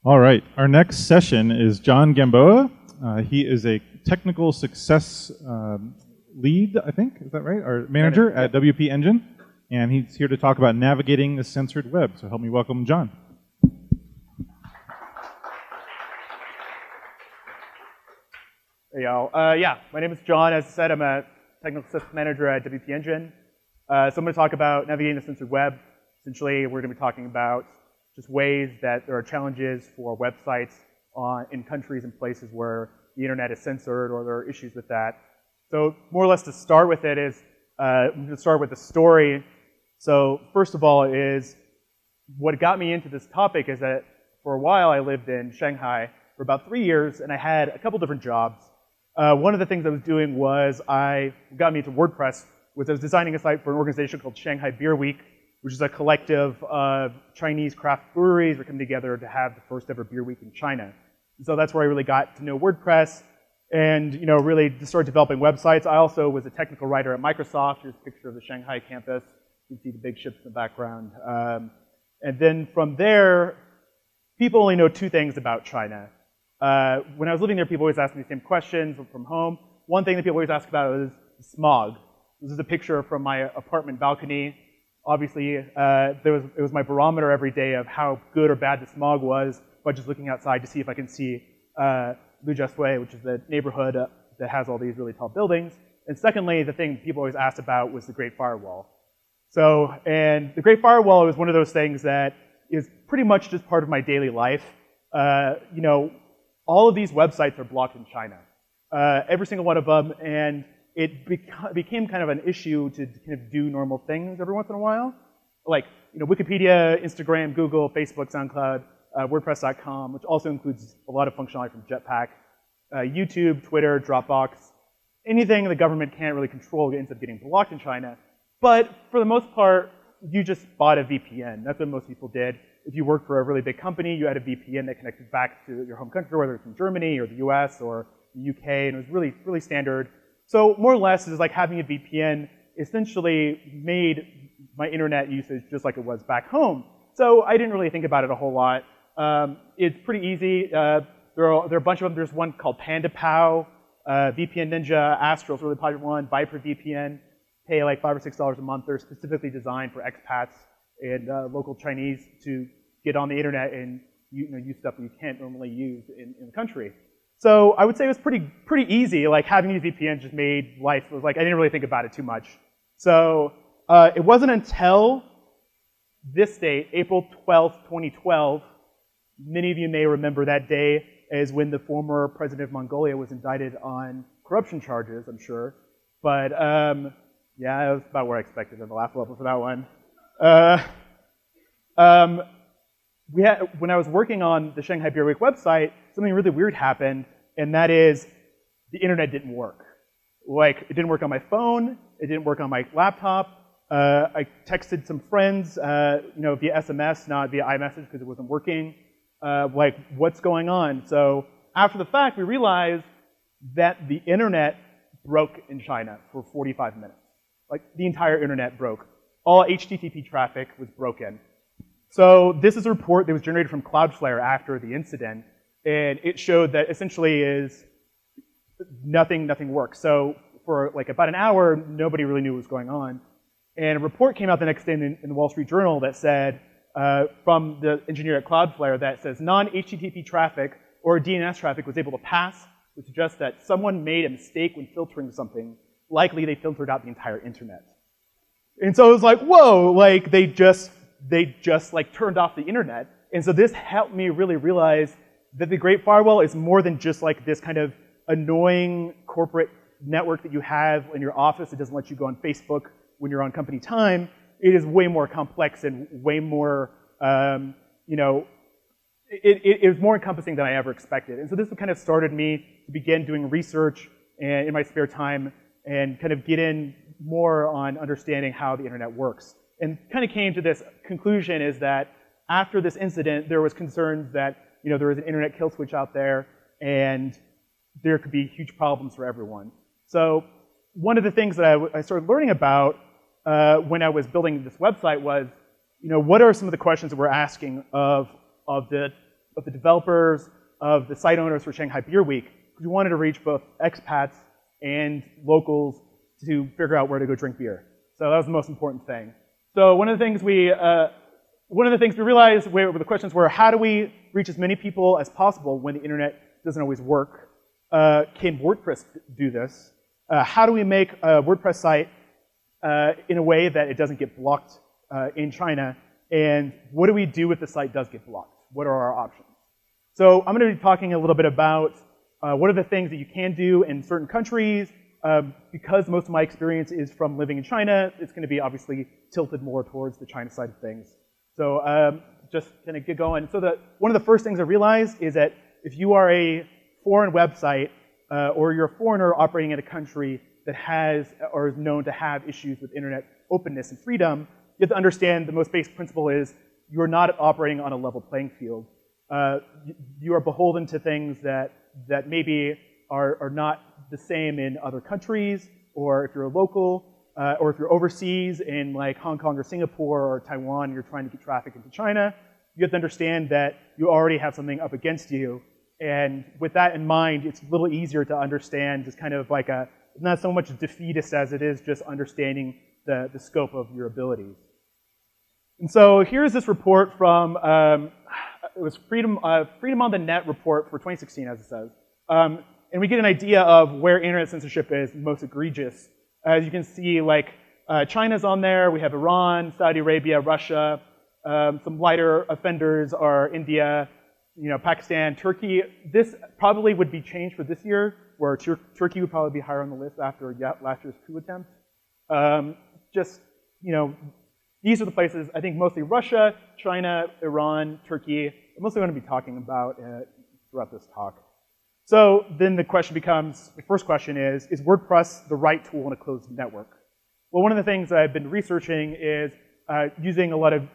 All right, our next session is John Gamboa. He is a technical success lead, I think, is that right? Or manager at WP Engine. And he's here to talk about navigating the censored web. So help me welcome John. Hey, y'all. Yeah, my name is John. As I said, I'm a technical success manager at WP Engine. So I'm going to talk about navigating the censored web. Essentially, we're going to be talking about just ways that there are challenges for websites in countries and places where the internet is censored or there are issues with that. So more or less to start with it is, I'm going to start with the story. So first of all is, what got me into this topic is that for a while I lived in Shanghai for about 3 years and I had a couple different jobs. One of the things I was doing was got me into WordPress, was I was designing a site for an organization called Shanghai Beer Week, which is a collective of Chinese craft breweries that come together to have the first ever beer week in China. And so that's where I really got to know WordPress and really just started developing websites. I also was a technical writer at Microsoft. Here's a picture of the Shanghai campus. You can see the big ships in the background. And then from there, people only know two things about China. When I was living there, people always asked me the same questions from home. One thing that people always ask about is smog. This is a picture from my apartment balcony. Obviously, it was my barometer every day of how good or bad the smog was by just looking outside to see if I can see Lujiasui, which is the neighborhood that has all these really tall buildings. And secondly, the thing people always asked about was the Great Firewall. So, and the Great Firewall was one of those things that is pretty much just part of my daily life. All of these websites are blocked in China. Every single one of them, and it became kind of an issue to kind of do normal things every once in a while. Like, Wikipedia, Instagram, Google, Facebook, SoundCloud, WordPress.com, which also includes a lot of functionality from Jetpack, YouTube, Twitter, Dropbox. Anything the government can't really control ends up getting blocked in China. But for the most part, you just bought a VPN. That's what most people did. If you worked for a really big company, you had a VPN that connected back to your home country, whether it's in Germany or the US or the UK, and it was really, really standard. So more or less, it's like having a VPN essentially made my internet usage just like it was back home. So I didn't really think about it a whole lot. It's pretty easy. There are a bunch of them. There's one called PandaPow, VPN Ninja, Astral's a really popular one, Viper VPN. Pay like $5 or $6 a month. They're specifically designed for expats and local Chinese to get on the internet and use stuff that you can't normally use in the country. So I would say it was pretty easy. Like having these VPNs just made life, it was like I didn't really think about it too much. So it wasn't until this date, April 12th, 2012, many of you may remember that day as when the former president of Mongolia was indicted on corruption charges, I'm sure. But yeah, that was about where I expected on the laugh level for that one. When I was working on the Shanghai Beer Week website, something really weird happened, and that is the internet didn't work. Like, it didn't work on my phone, it didn't work on my laptop. I texted some friends, via SMS, not via iMessage because it wasn't working. Like, what's going on? So after the fact, we realized that the internet broke in China for 45 minutes. Like, the entire internet broke. All HTTP traffic was broken. So this is a report that was generated from Cloudflare after the incident, and it showed that essentially is nothing worked. So for like about an hour, nobody really knew what was going on. And a report came out the next day in the Wall Street Journal that said, from the engineer at Cloudflare, that says non-HTTP traffic or DNS traffic was able to pass, which suggests that someone made a mistake when filtering something. Likely they filtered out the entire internet. And so it was like, whoa, like they just like turned off the internet. And so this helped me really realize that the Great Firewall is more than just like this kind of annoying corporate network that you have in your office that doesn't let you go on Facebook when you're on company time. It is way more complex and way more, it was more encompassing than I ever expected. And so this kind of started me to begin doing research in my spare time and kind of get in more on understanding how the internet works. And kind of came to this conclusion is that after this incident, there was concerns that there was an internet kill switch out there and there could be huge problems for everyone. So one of the things that I started learning about when I was building this website was, what are some of the questions that we're asking of the of the developers, of the site owners for Shanghai Beer Week, because we wanted to reach both expats and locals to figure out where to go drink beer. So that was the most important thing. So one of the things we realized, where the questions were, how do we reach as many people as possible when the internet doesn't always work? Can WordPress do this? How do we make a WordPress site in a way that it doesn't get blocked in China? And what do we do if the site does get blocked? What are our options? So I'm going to be talking a little bit about what are the things that you can do in certain countries. Because most of my experience is from living in China, it's going to be obviously tilted more towards the China side of things. So just kind of get going. So one of the first things I realized is that if you are a foreign website or you're a foreigner operating in a country that has or is known to have issues with internet openness and freedom, you have to understand the most basic principle is you're not operating on a level playing field. You are beholden to things that maybe are not the same in other countries, or if you're a local, or if you're overseas in like Hong Kong or Singapore or Taiwan, and you're trying to get traffic into China, you have to understand that you already have something up against you. And with that in mind, it's a little easier to understand just kind of like not so much defeatist as it is just understanding the scope of your abilities. And so here's this report from, it was Freedom on the Net report for 2016, as it says. And we get an idea of where internet censorship is most egregious. As you can see, like China's on there, we have Iran, Saudi Arabia, Russia. Some lighter offenders are India, Pakistan, Turkey. This probably would be changed for this year, where Turkey would probably be higher on the list after last year's coup attempt. These are the places, I think mostly Russia, China, Iran, Turkey, I'm mostly going to be talking about throughout this talk. So then the first question is WordPress the right tool in a closed network? Well, one of the things that I've been researching is using a lot of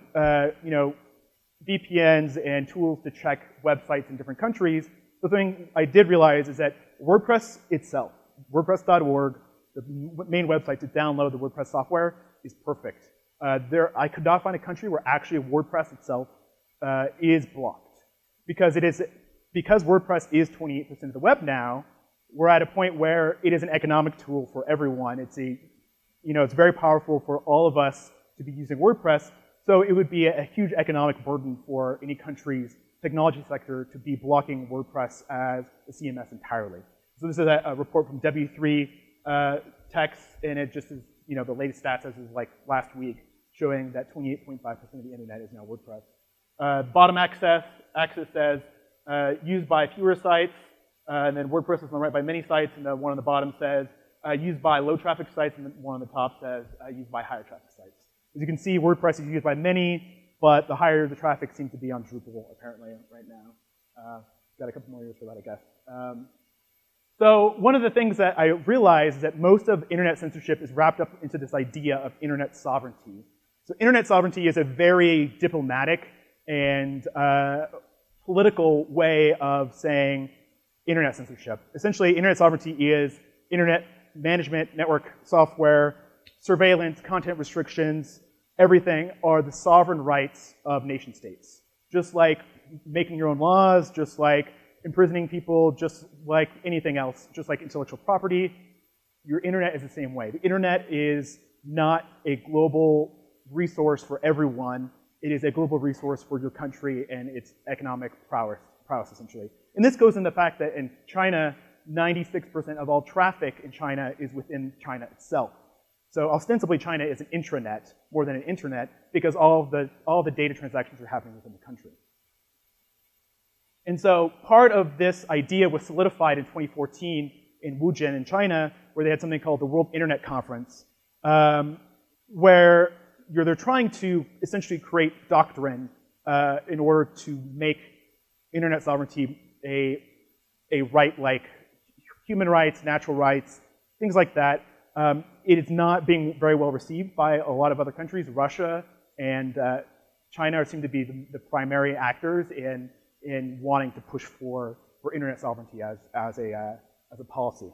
VPNs and tools to check websites in different countries. The thing I did realize is that WordPress itself, WordPress.org, the main website to download the WordPress software, is perfect. I could not find a country where actually WordPress itself is blocked. Because WordPress is 28% of the web now, we're at a point where it is an economic tool for everyone. It's very powerful for all of us to be using WordPress. So it would be a huge economic burden for any country's technology sector to be blocking WordPress as a CMS entirely. So this is a report from W3 Techs, and it just is the latest stats as is like last week, showing that 28.5% of the internet is now WordPress. Bottom axis says used by fewer sites, and then WordPress is on the right by many sites, and the one on the bottom says used by low traffic sites, and the one on the top says used by higher traffic sites. As you can see, WordPress is used by many, but the higher the traffic seems to be on Drupal apparently right now. Got a couple more years for that, I guess. So one of the things that I realized is that most of internet censorship is wrapped up into this idea of internet sovereignty. So internet sovereignty is a very diplomatic and political way of saying internet censorship. Essentially, internet sovereignty is internet management, network software, surveillance, content restrictions, everything are the sovereign rights of nation states. Just like making your own laws, just like imprisoning people, just like anything else, just like intellectual property, your internet is the same way. The internet is not a global resource for everyone. It is a global resource for your country and its economic prowess essentially. And this goes in the fact that in China, 96% of all traffic in China is within China itself. So ostensibly, China is an intranet more than an internet because all the data transactions are happening within the country. And so part of this idea was solidified in 2014 in Wuzhen in China, where they had something called the World Internet Conference, where they're trying to essentially create doctrine in order to make internet sovereignty a right like human rights, natural rights, things like that. It is not being very well received by a lot of other countries. Russia and China seem to be the primary actors in wanting to push for internet sovereignty as a policy.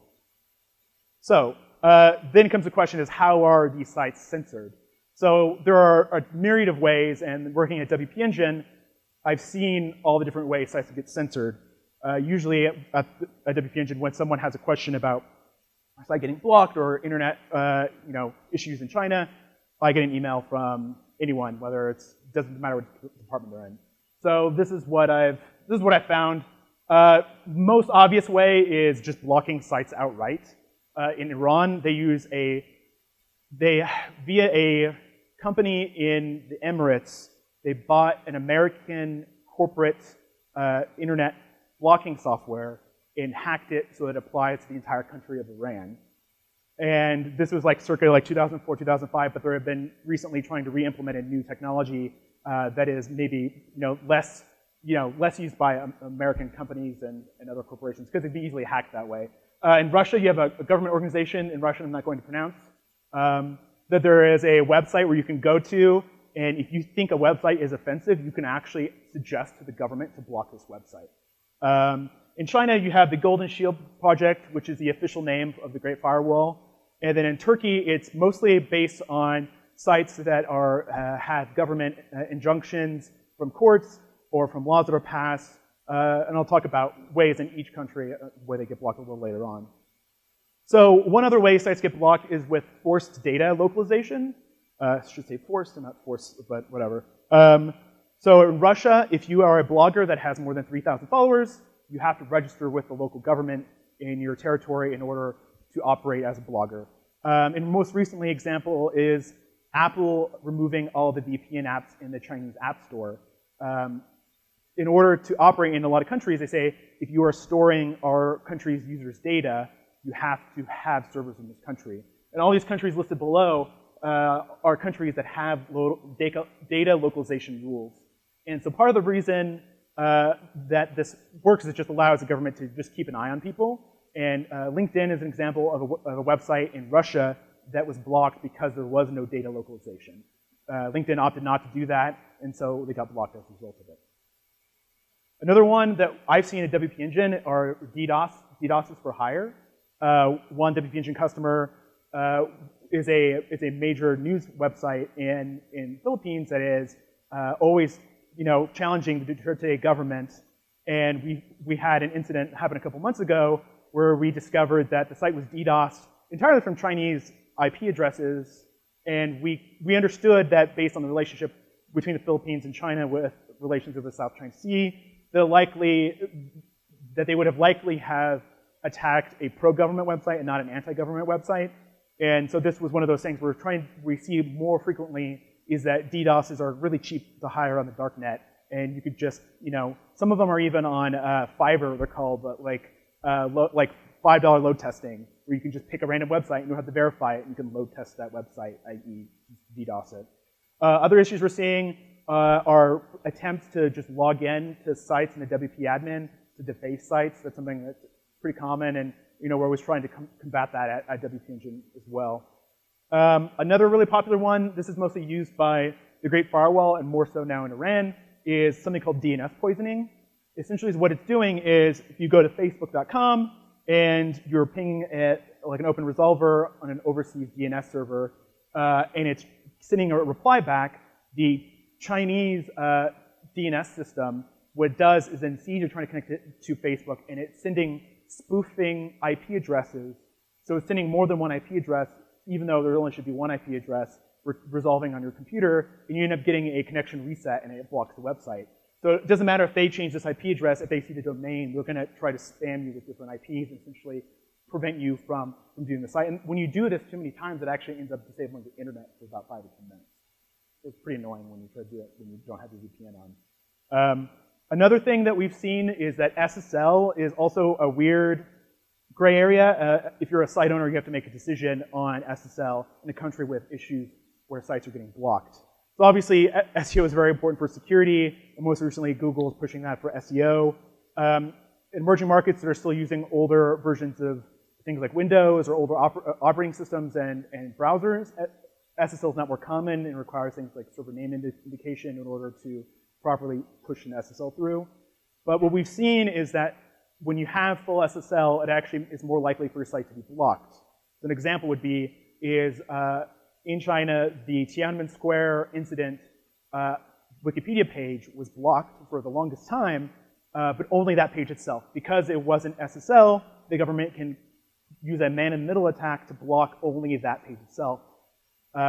So then comes the question is, how are these sites censored? So there are a myriad of ways, and working at WP Engine, I've seen all the different ways sites get censored. Usually at WP Engine, when someone has a question about a site getting blocked or internet issues in China, I get an email from anyone, whether doesn't matter what department they're in. So this is what I found. Most obvious way is just blocking sites outright. In Iran, via a company in the Emirates, they bought an American corporate internet blocking software and hacked it so it applies to the entire country of Iran. And this was circa 2004, 2005, but there have been recently trying to re-implement a new technology that is maybe less used by American companies and other corporations because it'd be easily hacked that way. In Russia, you have a government organization in Russian I'm not going to pronounce, that there is a website where you can go to, and if you think a website is offensive, you can actually suggest to the government to block this website. In China, you have the Golden Shield project, which is the official name of the Great Firewall. And then in Turkey, it's mostly based on sites that have government injunctions from courts or from laws that are passed. And I'll talk about ways in each country where they get blocked a little later on. So one other way sites get blocked is with forced data localization. I should say forced and not forced, but whatever. So in Russia, if you are a blogger that has more than 3,000 followers, you have to register with the local government in your territory in order to operate as a blogger. And most recently example is Apple removing all the VPN apps in the Chinese App Store. In order to operate in a lot of countries, they say if you are storing our country's users' data, you have to have servers in this country. And all these countries listed below are countries that have data localization rules. And so part of the reason that this works is it just allows the government to just keep an eye on people. And LinkedIn is an example of a website in Russia that was blocked because there was no data localization. LinkedIn opted not to do that, and so they got blocked as a result of it. Another one that I've seen at WP Engine are DDoSes for hire. One WP Engine customer is a major news website in the Philippines that is always challenging the Duterte government. And we had an incident happen a couple months ago where we discovered that the site was DDoSed entirely from Chinese IP addresses. And we understood that based on the relationship between the Philippines and China with relations of the South China Sea, that they would have likely have attacked a pro-government website and not an anti-government website. And so this was one of those things we see more frequently is that DDoSes are really cheap to hire on the dark net. And you could just, some of them are even on Fiverr, they're called like $5 load testing, where you can just pick a random website and you don't have to verify it, and you can load test that website, i.e. DDoS it. Other issues we're seeing are attempts to just log in to sites in the WP admin to deface sites. That's something that's pretty common, and we're always trying to combat that at WP Engine as well. Another really popular one, this is mostly used by the Great Firewall and more so now in Iran, is something called DNS poisoning. Essentially what it's doing is if you go to facebook.com and you're pinging at like an open resolver on an overseas DNS server, and it's sending a reply back, the Chinese DNS system, what it does is then sees you're trying to connect it to Facebook, and it's sending spoofing IP addresses. So it's sending more than one IP address, even though there only should be one IP address resolving on your computer, and you end up getting a connection reset, and it blocks the website. So it doesn't matter if they change this IP address, if they see the domain, they're going to try to spam you with different IPs and essentially prevent you from doing the site. And when you do this too many times, it actually ends up disabling the internet for about 5 to 10 minutes. It's pretty annoying when you try to do it when you don't have your VPN on. Another thing that we've seen is that SSL is also a weird gray area. If you're a site owner, you have to make a decision on SSL in a country with issues where sites are getting blocked. So obviously, SEO is very important for security, and most recently, Google is pushing that for SEO. Emerging markets that are still using older versions of things like Windows or older operating systems and browsers, SSL is not more common and requires things like server name indication in order to properly push an SSL through. But what we've seen is that when you have full SSL, it actually is more likely for your site to be blocked. So an example would be in China, the Tiananmen Square incident, Wikipedia page was blocked for the longest time, but only that page itself. Because it wasn't SSL, the government can use a man-in-the-middle attack to block only that page itself,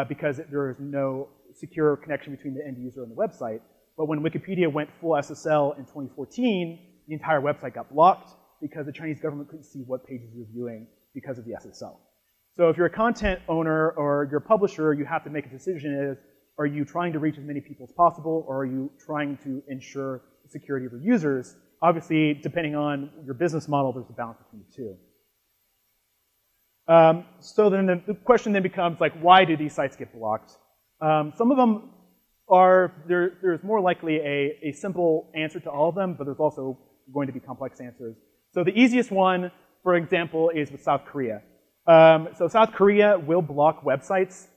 because there is no secure connection between the end user and the website. But when Wikipedia went full SSL in 2014, the entire website got blocked because the Chinese government couldn't see what pages you're viewing because of the SSL. So if you're a content owner or you're a publisher, you have to make a decision: are you trying to reach as many people as possible, or are you trying to ensure the security of your users? Obviously, depending on your business model, there's a balance between the two. So then the question then becomes, like, why do these sites get blocked? Some of them are, there's more likely a simple answer to all of them, but there's also going to be complex answers. So the easiest one, for example, is with South Korea. So South Korea will block websites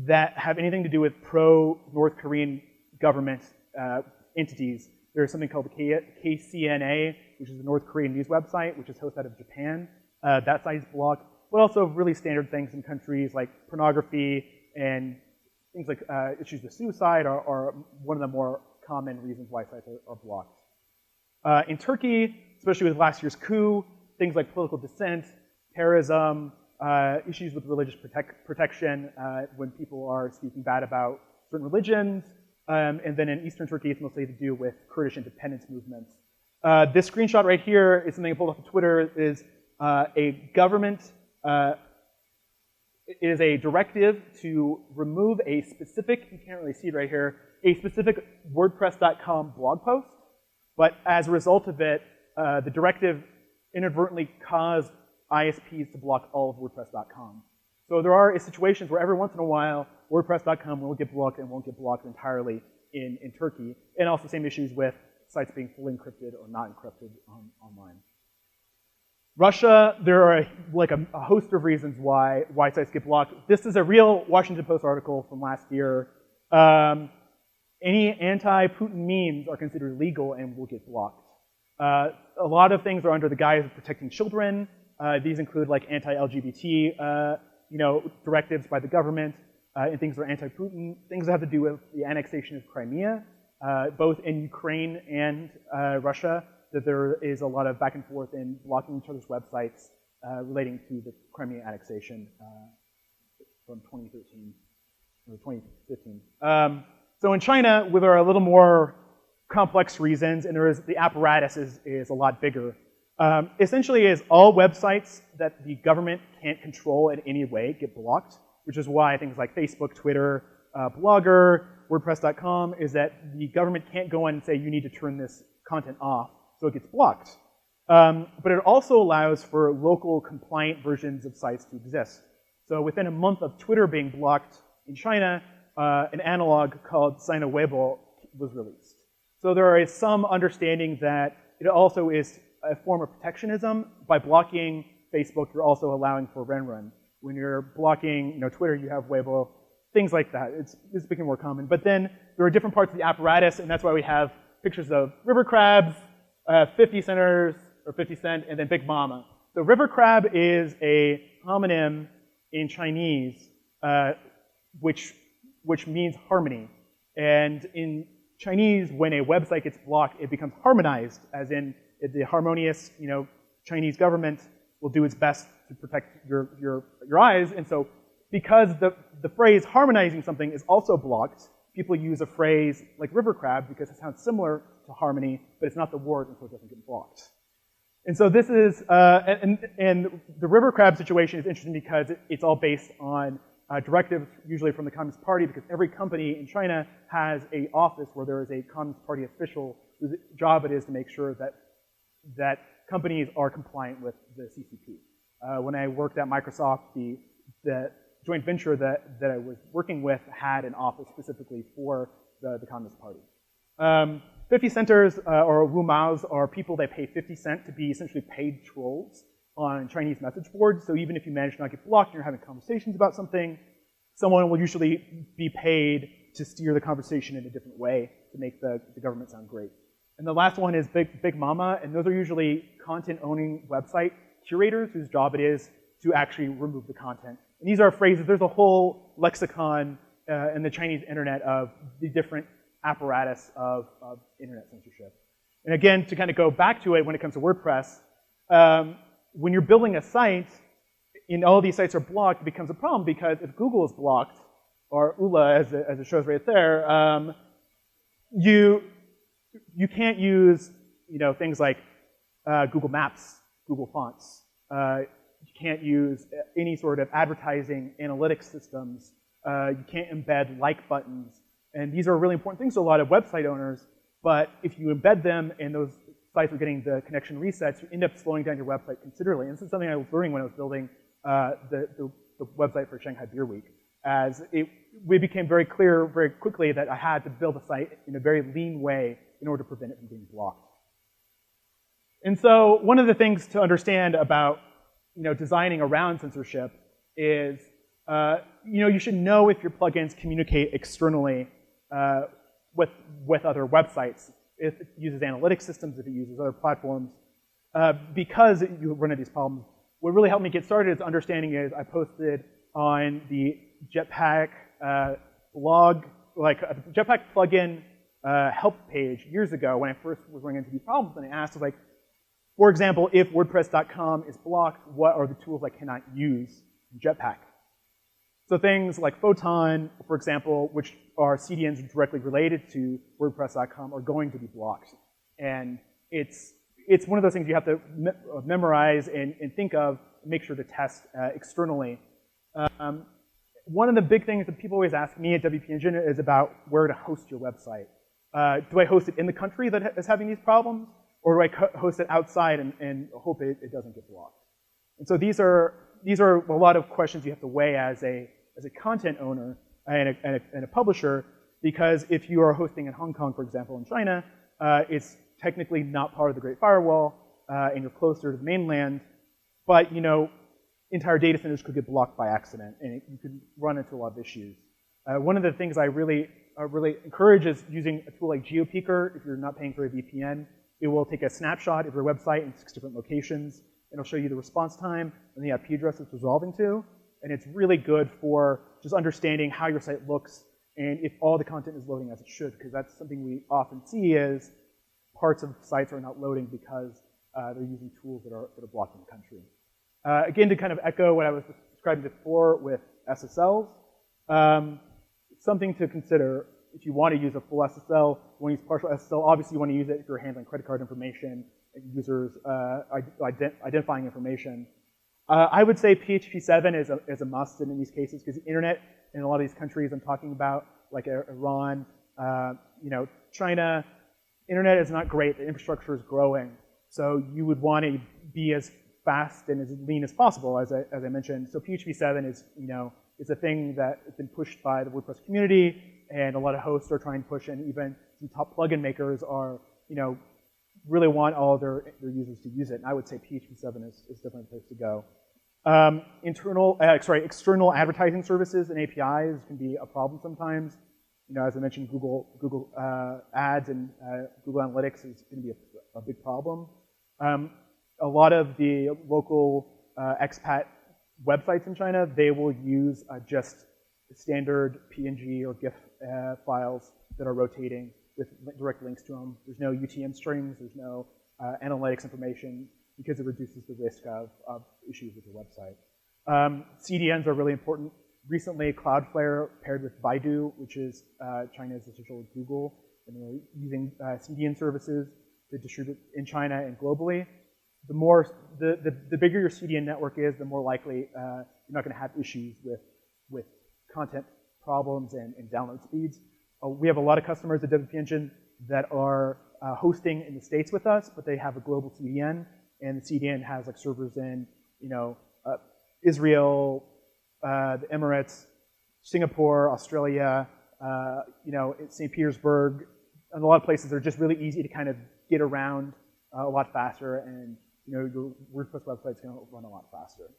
that have anything to do with pro-North Korean government entities. There's something called the KCNA, which is the North Korean news website, which is hosted out of Japan. That site is blocked, but also really standard things in countries like pornography and things like issues with suicide are one of the more common reasons why sites are blocked. In Turkey, especially with last year's coup, things like political dissent, terrorism, issues with religious protection when people are speaking bad about certain religions, and then in Eastern Turkey, it's mostly to do with Kurdish independence movements. This screenshot right here is something I pulled off of Twitter. Is a government is a directive to remove a specific, you can't really see it right here, a specific WordPress.com blog post, but as a result of it, the directive inadvertently caused ISPs to block all of WordPress.com. So there are situations where every once in a while, WordPress.com will get blocked and won't get blocked entirely in Turkey, and also same issues with sites being fully encrypted or not encrypted online. Russia, there are a host of reasons why sites get blocked. This is a real Washington Post article from last year. Any anti-Putin memes are considered illegal and will get blocked. A lot of things are under the guise of protecting children. These include like anti-LGBT directives by the government, and things that are anti-Putin, things that have to do with the annexation of Crimea, both in Ukraine and Russia, that there is a lot of back and forth in blocking each other's websites relating to the Crimea annexation from 2013 or 2015. So in China, where there are a little more complex reasons, and the apparatus is a lot bigger. Essentially, is all websites that the government can't control in any way get blocked, which is why things like Facebook, Twitter, Blogger, WordPress.com is that the government can't go in and say you need to turn this content off, so it gets blocked. But it also allows for local compliant versions of sites to exist. So within a month of Twitter being blocked in China, an analog called Sina Weibo was released. So there is some understanding that it also is a form of protectionism. By blocking Facebook, you're also allowing for Renren. When you're blocking Twitter, you have Weibo, things like that. It's becoming more common. But then there are different parts of the apparatus, and that's why we have pictures of river crabs, 50 centers, or 50 cent, and then Big Mama. So river crab is a homonym in Chinese, which means harmony. And in Chinese, when a website gets blocked, it becomes harmonized, as in the harmonious, Chinese government will do its best to protect your eyes. And so, because the phrase harmonizing something is also blocked, people use a phrase like river crab because it sounds similar to harmony, but it's not the word, and so it doesn't get blocked. And so this is, and the river crab situation is interesting because it's all based on directives, usually from the Communist Party, because every company in China has an office where there is a Communist Party official whose job it is to make sure that companies are compliant with the CCP. When I worked at Microsoft, the joint venture that I was working with had an office specifically for the Communist Party. 50 centers, or wumaos, are people that pay 50 cents to be essentially paid trolls on Chinese message boards. So even if you manage to not get blocked and you're having conversations about something, someone will usually be paid to steer the conversation in a different way to make the government sound great. And the last one is Big Mama, and those are usually content-owning website curators whose job it is to actually remove the content. And these are phrases, there's a whole lexicon in the Chinese internet of the different apparatus of internet censorship. And again, to kind of go back to it when it comes to WordPress, when you're building a site, and all these sites are blocked, it becomes a problem because if Google is blocked, or ULA as it shows right there, you can't use things like Google Maps, Google Fonts. You can't use any sort of advertising analytics systems. You can't embed like buttons. And these are really important things to a lot of website owners. But if you embed them and those sites are getting the connection resets, you end up slowing down your website considerably. And this is something I was learning when I was building the website for Shanghai Beer Week, as it became very clear very quickly that I had to build a site in a very lean way in order to prevent it from being blocked. And so one of the things to understand about designing around censorship is you should know if your plugins communicate externally with other websites, if it uses analytics systems, if it uses other platforms, because you run into these problems. What really helped me get started is understanding is I posted on the Jetpack blog, like a Jetpack plugin help page years ago when I first was running into these problems, and I asked, like, for example, if WordPress.com is blocked, what are the tools I cannot use in Jetpack? So things like Photon, for example, which are CDNs directly related to WordPress.com, are going to be blocked. And it's one of those things you have to memorize and think of, and make sure to test externally. One of the big things that people always ask me at WP Engine is about where to host your website. Do I host it in the country that is having these problems? Or do I host it outside and hope it doesn't get blocked? And so these are a lot of questions you have to weigh as a content owner and a publisher, because if you are hosting in Hong Kong, for example, in China, it's technically not part of the Great Firewall, and you're closer to the mainland, but entire data centers could get blocked by accident, and you could run into a lot of issues. One of the things I really encourage is using a tool like GeoPeeker. If you're not paying for a VPN, it will take a snapshot of your website in 6 different locations, and it'll show you the response time and the IP address it's resolving to. And it's really good for just understanding how your site looks and if all the content is loading as it should, because that's something we often see is parts of sites are not loading because they're using tools that are blocking the country. Again, to kind of echo what I was describing before with SSLs, something to consider if you want to use a full SSL. You want to use partial SSL, obviously you want to use it if you're handling credit card information, users identifying information. I would say PHP 7 is a must in these cases, because the internet in a lot of these countries I'm talking about, like Iran, China, internet is not great. The infrastructure is growing, so you would want to be as fast and as lean as possible, as I mentioned. So PHP 7 is it's a thing that has been pushed by the WordPress community, and a lot of hosts are trying to push, and even some top plugin makers are really want all their users to use it. And I would say PHP 7 is definitely the place to go. External advertising services and APIs can be a problem sometimes. As I mentioned, Google Ads and Google Analytics is going to be a big problem. A lot of the local expat websites in China, they will use just standard PNG or GIF files that are rotating with direct links to them. There's no UTM strings, there's no analytics information, because it reduces the risk of issues with your website. CDNs are really important. Recently, Cloudflare paired with Baidu, which is China's official Google, and they're using CDN services to distribute in China and globally. The bigger your CDN network is, the more likely you're not going to have issues with content problems and download speeds. We have a lot of customers at WP Engine that are hosting in the States with us, but they have a global CDN, and the CDN has like servers in Israel, the Emirates, Singapore, Australia, St. Petersburg, and a lot of places are just really easy to kind of get around a lot faster, and your WordPress website's going to run a lot faster.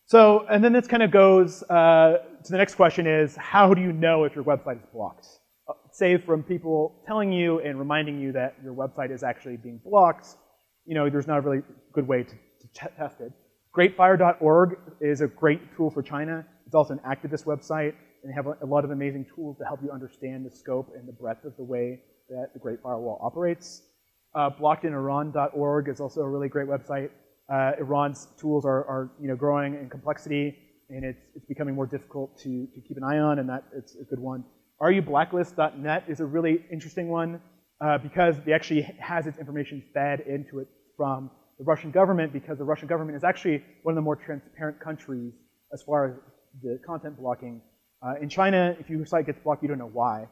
So, and then this kind of goes to the next question is, how do you know if your website is blocked? Save from people telling you and reminding you that your website is actually being blocked, there's not a really good way to test it. Greatfire.org is a great tool for China. It's also an activist website, and they have a lot of amazing tools to help you understand the scope and the breadth of the way that the Great Firewall operates. Blockediniran.org is also a really great website. Iran's tools are growing in complexity, and it's becoming more difficult to keep an eye on, and it's a good one. RUblacklist.net is a really interesting one because it actually has its information fed into it from the Russian government, because the Russian government is actually one of the more transparent countries as far as the content blocking. In China, if your site gets blocked, you don't know why.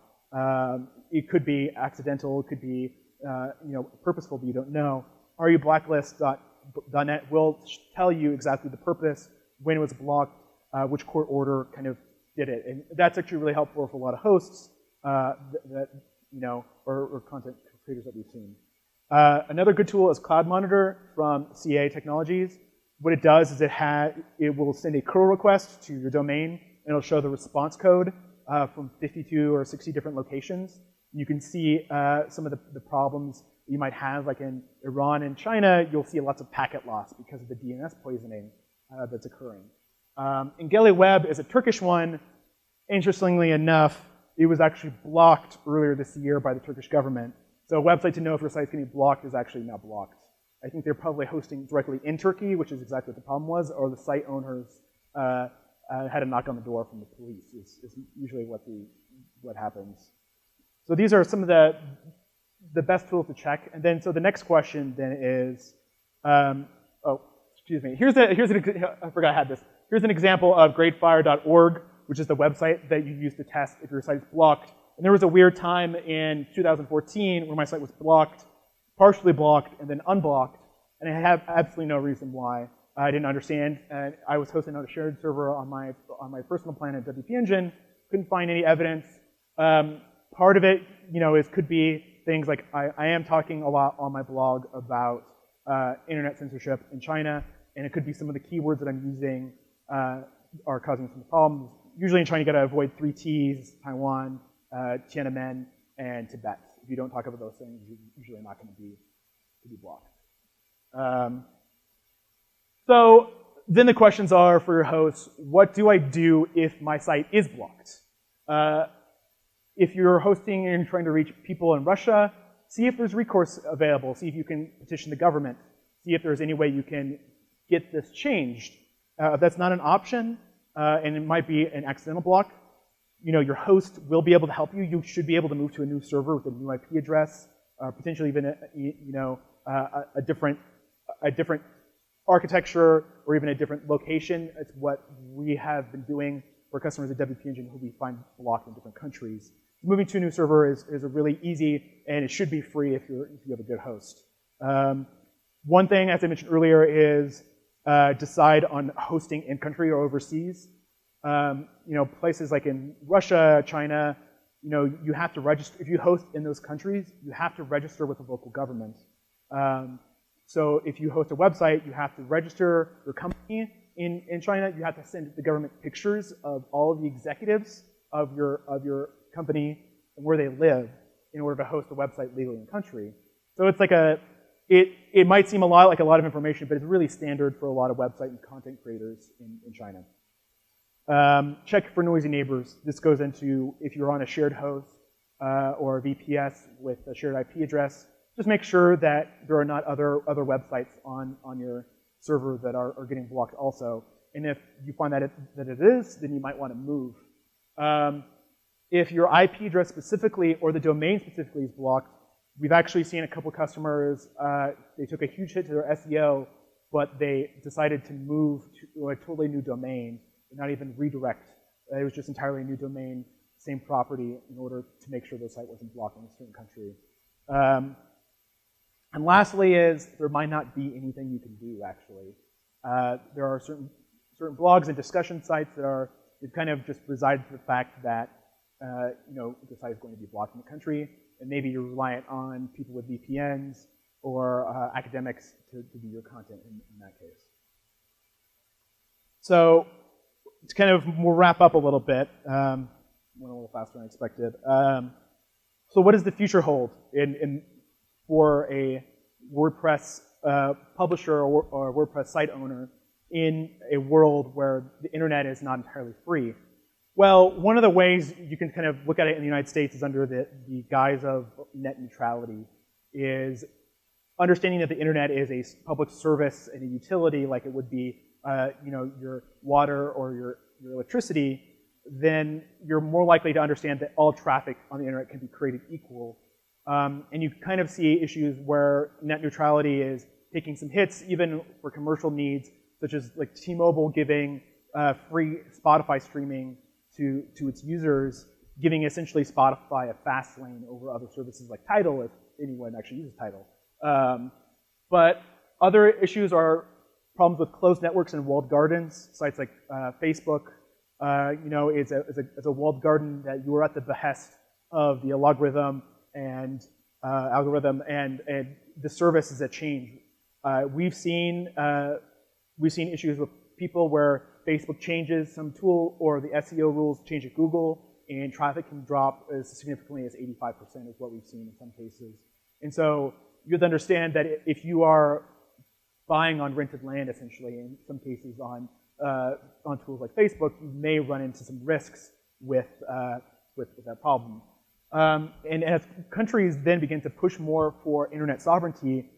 It could be accidental, it could be purposeful, but you don't know. RUblacklist.net will tell you exactly the purpose, when it was blocked, which court order kind of did it. And that's actually really helpful for a lot of hosts or content creators that we've seen. Another good tool is Cloud Monitor from CA Technologies. What it does is it will send a curl request to your domain, and it'll show the response code from 52 or 60 different locations. You can see some of the problems you might have, like in Iran and China, you'll see lots of packet loss because of the DNS poisoning that's occurring. Censored Web is a Turkish one. Interestingly enough, it was actually blocked earlier this year by the Turkish government. So a website to know if your site's getting blocked is actually now blocked. I think they're probably hosting directly in Turkey, which is exactly what the problem was, or the site owners had a knock on the door from the police, is usually what happens. So these are some of the best tools to check. And then, so the next question then is, excuse me. I forgot I had this. Here's an example of greatfire.org, which is the website that you use to test if your site is blocked. And there was a weird time in 2014 where my site was blocked, partially blocked, and then unblocked. And I have absolutely no reason why. I didn't understand. And I was hosting on a shared server on my personal plan at WP Engine. Couldn't find any evidence. Part of it, could be things like I am talking a lot on my blog about internet censorship in China, and it could be some of the keywords that I'm using are causing some problems. Usually in China, you got to avoid 3 T's: Taiwan, Tiananmen, and Tibet. If you don't talk about those things, you're usually not going to be blocked. So then the questions are for your hosts: what do I do if my site is blocked? If you're hosting and trying to reach people in Russia, see if there's recourse available. See if you can petition the government. See if there's any way you can get this changed. If that's not an option, and it might be an accidental block, your host will be able to help you. You should be able to move to a new server with a new IP address, potentially even a different architecture or even a different location. It's what we have been doing for customers at WP Engine who we find blocked in different countries. Moving to a new server is a really easy, and it should be free if you have a good host. One thing, as I mentioned earlier, is decide on hosting in country or overseas. Places like in Russia, China, you have to register. If you host in those countries, you have to register with the local government. So if you host a website, you have to register your company in China. You have to send the government pictures of all of the executives of your company and where they live in order to host a website legally in the country. So it's like it might seem like a lot of information, but it's really standard for a lot of website and content creators in China. Check for noisy neighbors. This goes into if you're on a shared host or a VPS with a shared IP address. Just make sure that there are not other websites on your server that are getting blocked also. And if you find that it is, then you might want to move. If your IP address specifically or the domain specifically is blocked, we've actually seen a couple customers, they took a huge hit to their SEO, but they decided to move to a totally new domain and not even redirect. It was just entirely a new domain, same property, in order to make sure the site wasn't blocked in a certain country. And lastly is, there might not be anything you can do, actually. There are certain blogs and discussion sites that kind of just reside to the fact that the site is going to be blocked in the country, and maybe you're reliant on people with VPNs or academics to do your content in that case. So to kind of we'll wrap up a little bit, went a little faster than I expected. So what does the future hold for a WordPress publisher or WordPress site owner in a world where the internet is not entirely free? Well, one of the ways you can kind of look at it in the United States is under the guise of net neutrality, is understanding that the internet is a public service and a utility like it would be your water or your electricity, then you're more likely to understand that all traffic on the internet can be created equal. And you kind of see issues where net neutrality is taking some hits even for commercial needs, such as like T-Mobile giving free Spotify streaming to its users, giving essentially Spotify a fast lane over other services like Tidal, if anyone actually uses Tidal. But other issues are problems with closed networks and walled gardens. Sites like Facebook, is a walled garden that you are at the behest of the algorithm and the service is a change. We've seen issues with people where Facebook changes some tool or the SEO rules change at Google and traffic can drop as significantly as 85% is what we've seen in some cases. And so you have to understand that if you are buying on rented land, essentially, in some cases on tools like Facebook, you may run into some risks with that problem. And as countries then begin to push more for internet sovereignty,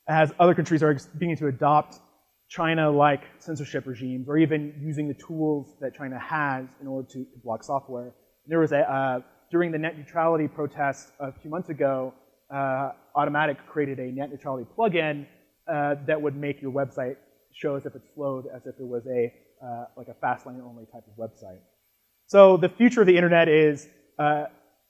as other countries are beginning to adopt China-like censorship regimes, or even using the tools that China has in order to block software. There was during the net neutrality protests a few months ago, Automatic created a net neutrality plugin that would make your website show as if it flowed, as if it was like a fast lane only type of website. So the future of the internet is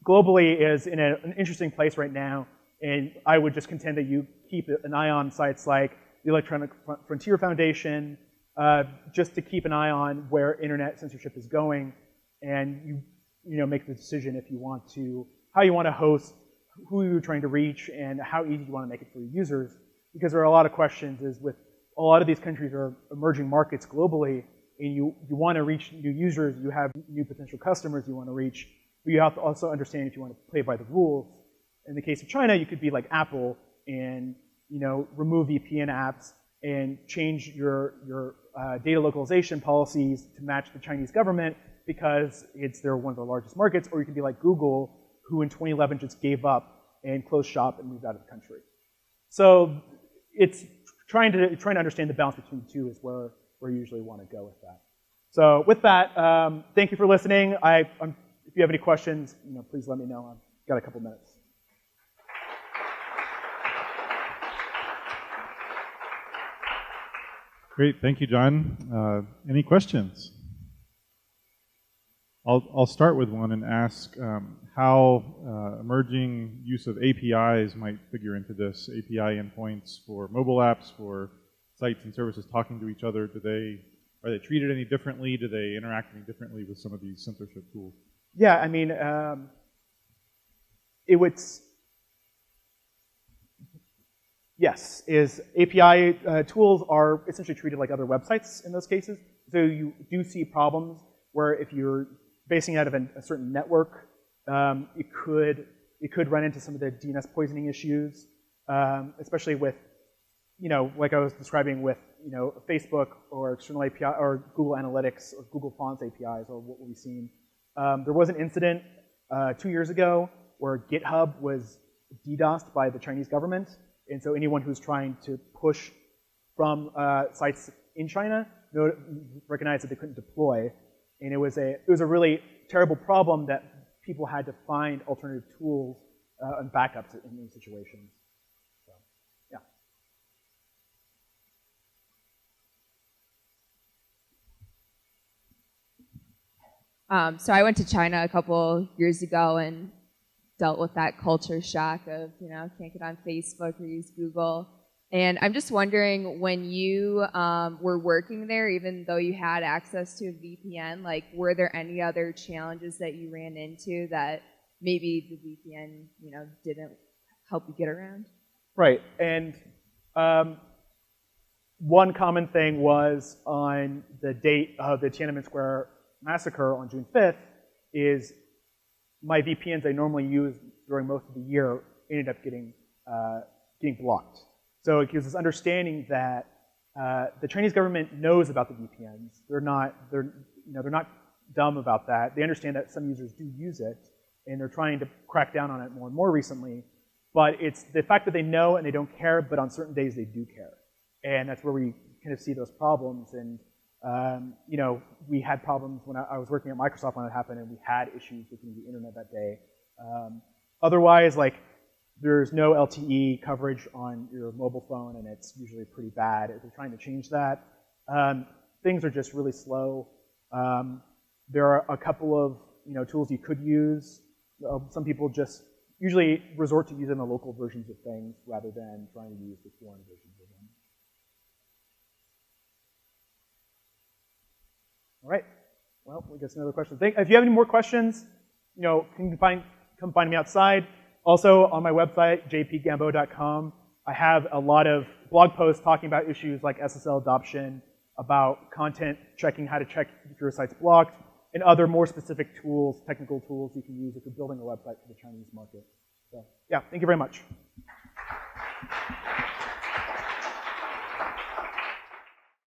globally is in an interesting place right now, and I would just contend that you keep an eye on sites like the Electronic Frontier Foundation, just to keep an eye on where internet censorship is going, and you make the decision if you want to, how you want to host, who you're trying to reach, and how easy you want to make it for your users. Because there are a lot of questions is with a lot of these countries are emerging markets globally, and you want to reach new users, you have new potential customers you want to reach, but you have to also understand if you want to play by the rules. In the case of China, you could be like Apple and remove VPN apps and change your data localization policies to match the Chinese government because they're one of the largest markets, or you could be like Google, who in 2011 just gave up and closed shop and moved out of the country. So it's trying to understand the balance between the two is where you usually want to go with that. So with that, thank you for listening. If you have any questions, please let me know. I've got a couple minutes. Great, thank you, John. Any questions? I'll start with one and ask how emerging use of APIs might figure into this. API endpoints for mobile apps, for sites and services talking to each other. Are they treated any differently? Do they interact any differently with some of these censorship tools? Yeah, I mean, yes, API tools are essentially treated like other websites in those cases. So you do see problems where if you're basing out of a certain network, it could run into some of the DNS poisoning issues, especially with, like I was describing with, Facebook or external API or Google Analytics or Google Fonts APIs or what we've seen. There was an incident 2 years ago where GitHub was DDoSed by the Chinese government. And so anyone who's trying to push from sites in China recognized that they couldn't deploy. And it was a really terrible problem that people had to find alternative tools and backups in these situations. So, yeah. So I went to China a couple years ago and dealt with that culture shock of, can't get on Facebook or use Google. And I'm just wondering, when you were working there, even though you had access to a VPN, were there any other challenges that you ran into that maybe the VPN, didn't help you get around? Right. And one common thing was on the date of the Tiananmen Square massacre on June 5th is my VPNs I normally use during most of the year ended up getting blocked. So it gives us understanding that the Chinese government knows about the VPNs. They're not dumb about that. They understand that some users do use it, and they're trying to crack down on it more and more recently. But it's the fact that they know and they don't care, but on certain days they do care. And that's where we kind of see those problems. And you know, we had problems when I was working at Microsoft when it happened, and we had issues with the internet that day. Otherwise, like, there's no LTE coverage on your mobile phone, and it's usually pretty bad. If you're trying to change that, things are just really slow. There are a couple of tools you could use. Some people just usually resort to using the local versions of things rather than trying to use the foreign versions of them. All right. Well, we guess another question. If you have any more questions, come find me outside. Also, on my website, jpgamboa.com, I have a lot of blog posts talking about issues like SSL adoption, about content checking, how to check if your site's blocked, and other more specific tools, technical tools you can use if you're building a website for the Chinese market. So, yeah, thank you very much.